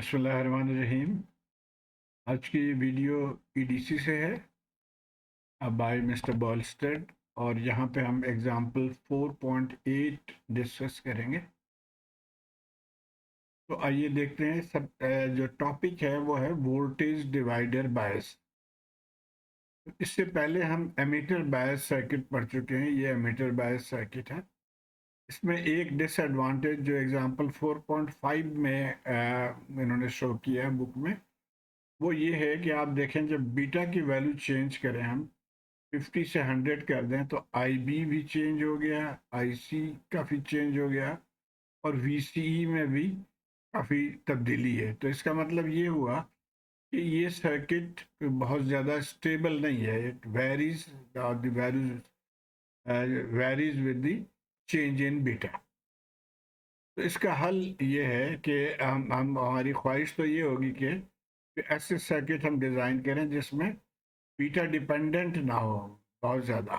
बिस्मिल्लाहिर्रहमानिर्रहीम। आज की वीडियो ईडीसी से है बाय मिस्टर बॉलस्टेड, और यहाँ पे हम एग्जांपल 4.8 डिस्कस करेंगे। तो आइए देखते हैं। जो टॉपिक है वो है वोल्टेज डिवाइडर बायस। इससे पहले हम एमीटर बायस सर्किट पढ़ चुके हैं। ये एमीटर बायस सर्किट है। इसमें एक डिसएडवांटेज जो एग्जांपल 4.5 में इन्होंने शो किया है बुक में, वो ये है कि आप देखें जब बीटा की वैल्यू चेंज करें हम 50 से 100 कर दें तो आई बी भी चेंज हो गया, आई सी काफ़ी चेंज हो गया, और वी सी ई में भी काफ़ी तब्दीली है। तो इसका मतलब ये हुआ कि ये सर्किट बहुत ज़्यादा स्टेबल नहीं है। It varies, the varies with the change in beta. तो इसका हल ये है कि हम हमारी ख्वाहिश तो ये होगी कि ऐसे सर्किट हम डिज़ाइन करें जिसमें बीटा डिपेंडेंट ना हो बहुत ज़्यादा।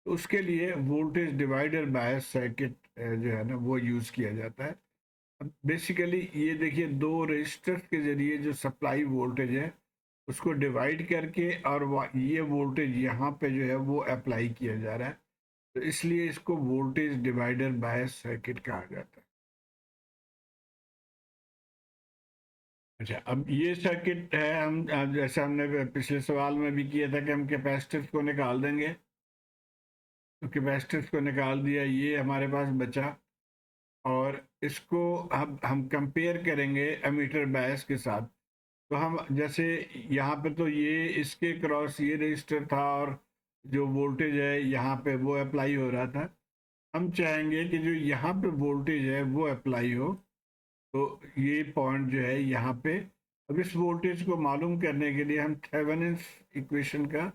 तो उसके लिए वोल्टेज डिवाइडर बायस सर्किट जो है ना वो यूज़ किया जाता है। अब बेसिकली ये देखिए, दो रेजिस्टर्स के ज़रिए जो सप्लाई वोल्टेज है उसको डिवाइड करके और ये वोल्टेज यहाँ पे जो है वो अप्लाई किया जा रहा है। तो इसलिए इसको वोल्टेज डिवाइडर बायस सर्किट कहा जाता है। अच्छा, अब ये सर्किट है। हम जैसे हमने पिछले सवाल में भी किया था कि हम कैपेसिटर्स को निकाल देंगे। तो कैपेसिटर्स को निकाल दिया, ये हमारे पास बचा। और इसको अब हम कंपेयर करेंगे एमीटर बायस के साथ। तो हम जैसे यहाँ पे तो ये इसके क्रॉस ये रजिस्टर था और जो वोल्टेज है यहाँ पे वो अप्लाई हो रहा था। हम चाहेंगे कि जो यहाँ पे वोल्टेज है वो अप्लाई हो। तो ये पॉइंट जो है यहाँ पे, अब इस वोल्टेज को मालूम करने के लिए हम थेवेनिन्स इक्वेशन का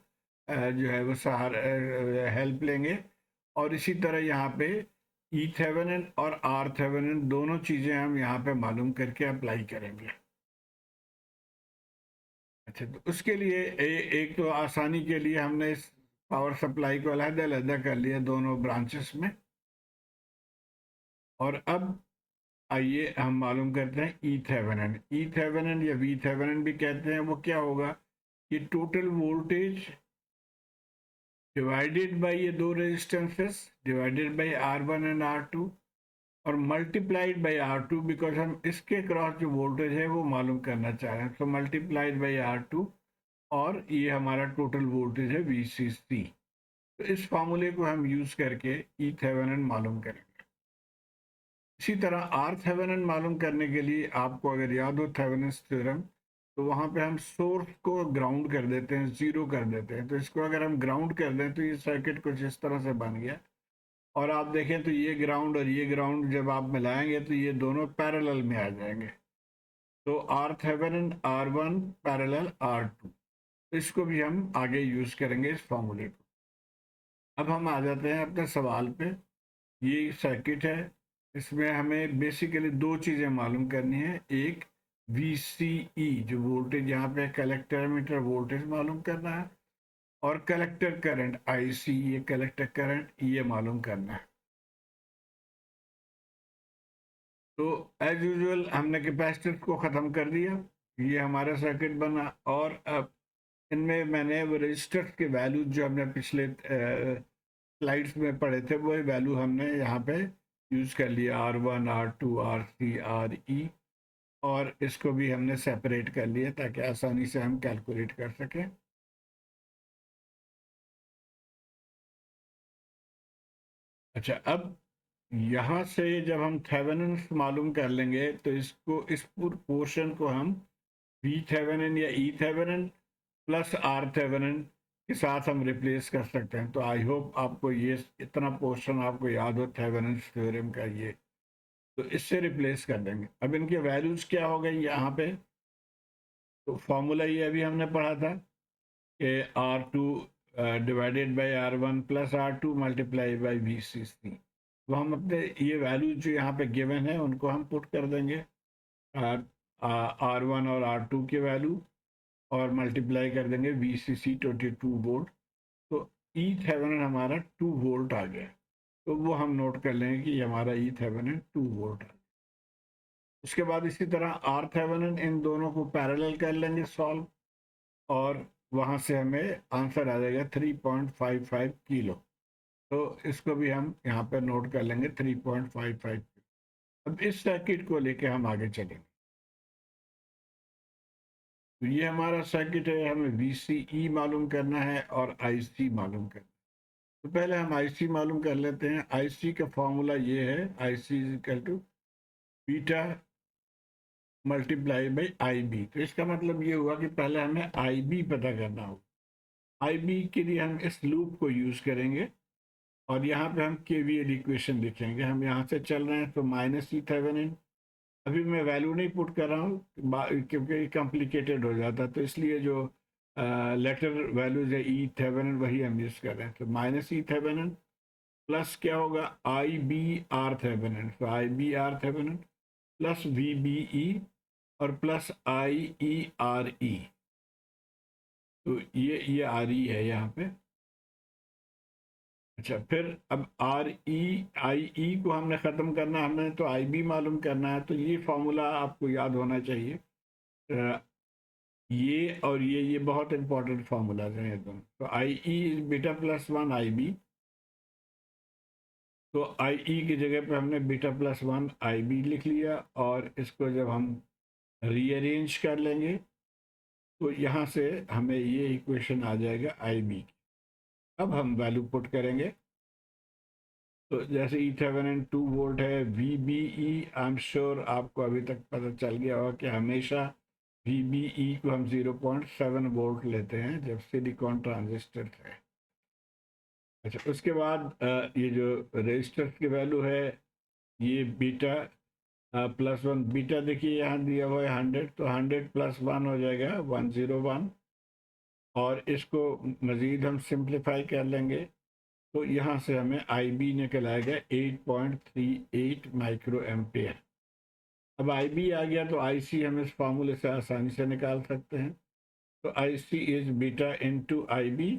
जो है वो सहारा हेल्प लेंगे। और इसी तरह यहाँ पे ई थेवेनिन और आर थेवेनिन दोनों चीज़ें हम यहाँ पे मालूम करके अप्लाई करेंगे। अच्छा, तो उसके लिए एक तो आसानी के लिए हमने इस पावर सप्लाई को अलग-अलग कर लिया दोनों ब्रांचेस में। और अब आइए हम मालूम करते हैं ई थेवेनिन। ई थेवेनिन या वी थेवेनिन भी कहते हैं। वो क्या होगा? ये टोटल वोल्टेज डिवाइडेड बाय ये दो resistances divided by R1 and R2 और मल्टीप्लाइड बाय R2, बिकॉज हम इसके क्रॉस जो वोल्टेज है वो मालूम करना चाह रहे हैं। तो मल्टीप्लाइड बाय R2, और ये हमारा टोटल वोल्टेज है VCC। तो इस फार्मूले को हम यूज करके ई थेवेनिन मालूम करेंगे। इसी तरह आर थेवेनिन मालूम करने के लिए आपको अगर याद हो थेवेनिन्स थ्योरम, तो वहाँ पे हम सोर्स को ग्राउंड कर देते हैं, जीरो कर देते हैं। तो इसको अगर हम ग्राउंड कर दें तो ये सर्किट कुछ इस तरह से बन गया। और आप देखें तो ये ग्राउंड और ये ग्राउंड जब आप मिलाएंगे तो ये दोनों पैरेलल में आ जाएंगे। तो are Thevenin R1 parallel R2। तो इसको भी हम आगे यूज करेंगे इस फॉर्मूले को। अब हम आ जाते हैं अपने सवाल पे। ये सर्किट है, इसमें हमें बेसिकली दो चीज़ें मालूम करनी है। एक VCE जो वोल्टेज यहाँ पे कलेक्टर मीटर वोल्टेज मालूम करना है, और कलेक्टर करंट IC ये कलेक्टर करंट ये मालूम करना है। तो एज यूजुअल हमने कैपेसिटर को ख़त्म कर दिया। ये हमारा सर्किट बना। और अब इनमें मैंने वो रजिस्टर्स के वैल्यू जो हमने पिछले स्लाइड्स में पढ़े थे वो वैल्यू हमने यहाँ पे यूज़ कर लिया, R1 R2 RC RE। और इसको भी हमने सेपरेट कर लिया ताकि आसानी से हम कैलकुलेट कर सकें। अच्छा, अब यहाँ से जब हम थेवेनिन्स मालूम कर लेंगे तो इसको इस पूरे पोर्शन को हम वी थेवेनिन या ई थेवेनिन प्लस आर थेवेनिन के साथ हम रिप्लेस कर सकते हैं। तो आई होप आपको ये इतना पोर्शन आपको याद हो थेवेनिन्स थ्योरम का। ये तो इससे रिप्लेस कर देंगे। अब इनके वैल्यूज क्या हो गए यहाँ पे? तो फॉर्मूला ये अभी हमने पढ़ा था कि R2 divided by R1 plus R2 multiply by VCC। तो हम अपने ये वैल्यू जो यहाँ पे गिवन है उनको हम पुट कर देंगे, R1 और R2 के वैल्यू, और मल्टीप्लाई कर देंगे VCC 22 वोल्ट। तो ई थेवेनिन हमारा 2 वोल्ट आ गया। तो वो हम नोट कर लेंगे कि हमारा ई थेवेनिन 2 वोल्ट है। उसके बाद इसी तरह आर थेवेनिन इन दोनों को पैरेलल कर लेंगे सॉल्व, और वहाँ से हमें आंसर आ जाएगा 3.55 किलो। तो इसको भी हम यहाँ पर नोट कर लेंगे 3.55। अब इस सर्किट को लेके हम आगे चलेंगे। तो ये हमारा सर्किट है, हमें VCE मालूम करना है और IC मालूम करना है। तो पहले हम IC मालूम कर लेते हैं। IC का फॉर्मूला ये है, IC is equal to beta multiply by IB। तो इसका मतलब ये हुआ कि पहले हमें IB पता करना होगा। IB के लिए हम इस लूप को यूज़ करेंगे और यहाँ पे हम KVL इक्वेशन लिखेंगे। हम यहाँ से चल रहे हैं तो -E थेवेनिन, अभी मैं वैल्यू नहीं पुट कर रहा हूँ क्योंकि कॉम्प्लिकेटेड हो जाता है, तो इसलिए जो लेटर वैल्यूज है ई थेवेनिन वही हम यूज़ कर रहे हैं। तो -E थेवेनिन प्लस क्या होगा IBR थेवेनिन, तो IBR थेवेनिन प्लस VBE और प्लस IERE। तो ये RE है यहाँ पे। अच्छा, फिर अब IE को हमने ख़त्म करना है, हमने तो IB मालूम करना है। तो ये फॉर्मूला आपको याद होना चाहिए। ये और ये बहुत इंपॉर्टेंट फार्मूलाज हैं ये दोनों। तो IE is beta plus 1 IB। तो IE की जगह पे हमने बीटा प्लस 1 IB लिख लिया, और इसको जब हम रीअरेंज कर लेंगे तो यहाँ से हमें ये इक्वेशन आ जाएगा IB की। अब हम वैल्यू पुट करेंगे। तो जैसे ई थेवेनिन 2 वोल्ट है, VBE आई एम श्योर आपको अभी तक पता चल गया होगा कि हमेशा VBE को हम 0.7 वोल्ट लेते हैं जब सिलिकॉन ट्रांजिस्टर है। अच्छा, उसके बाद ये जो रेजिस्टर की वैल्यू है, ये बीटा प्लस 1, बीटा देखिए यहाँ दिया हुआ है 100, तो 100 प्लस 1 हो जाएगा 101, और इसको मज़ीद हम सिंप्लीफाई कर लेंगे तो यहाँ से हमें IB निकल आएगा 8.38 माइक्रो एम्पेयर। अब IB आ गया तो IC हम इस फार्मूले से आसानी से निकाल सकते हैं। तो IC is beta into IB,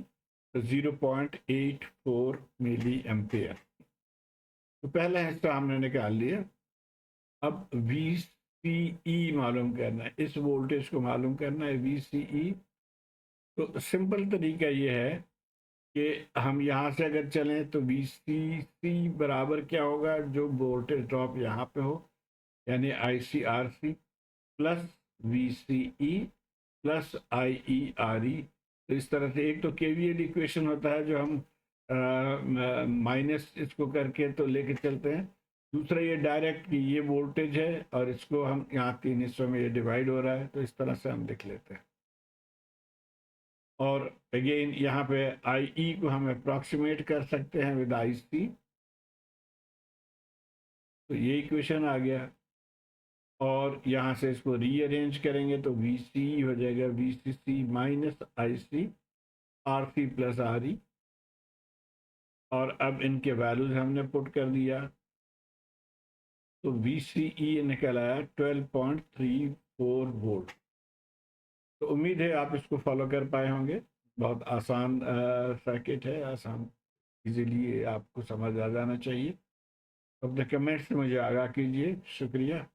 तो 0.84 मिली एम्पेयर। तो पहला हिस्सा हमने निकाल लिया। अब VCE मालूम करना है, इस वोल्टेज को मालूम करना है VCE। तो सिंपल तरीका ये है कि हम यहाँ से अगर चलें तो VCC बराबर क्या होगा, जो वोल्टेज ड्रॉप यहाँ पे हो, यानी ICRC plus VCE plus IERE। तो इस तरह से एक तो KVL इक्वेशन होता है जो हम माइनस इसको करके तो लेके चलते हैं, दूसरा ये डायरेक्ट कि ये वोल्टेज है और इसको हम यहाँ 3 हिस्सों में ये डिवाइड हो रहा है, तो इस तरह से हम लिख लेते हैं। और अगेन यहाँ पे IE को हम अप्रॉक्सीमेट कर सकते हैं विद IC। तो ये इक्वेशन आ गया, और यहाँ से इसको रीअरेंज करेंगे तो VCE हो जाएगा VCC minus IC RC plus RE। और अब इनके वैल्यूज हमने पुट कर दिया, तो VCE निकल आया 12.34 वोल्ट। तो उम्मीद है आप इसको फॉलो कर पाए होंगे। बहुत आसान सर्किट है, आसान, इजीली आपको समझ आ जाना चाहिए। अपने कमेंट्स से मुझे आगाह कीजिए। शुक्रिया।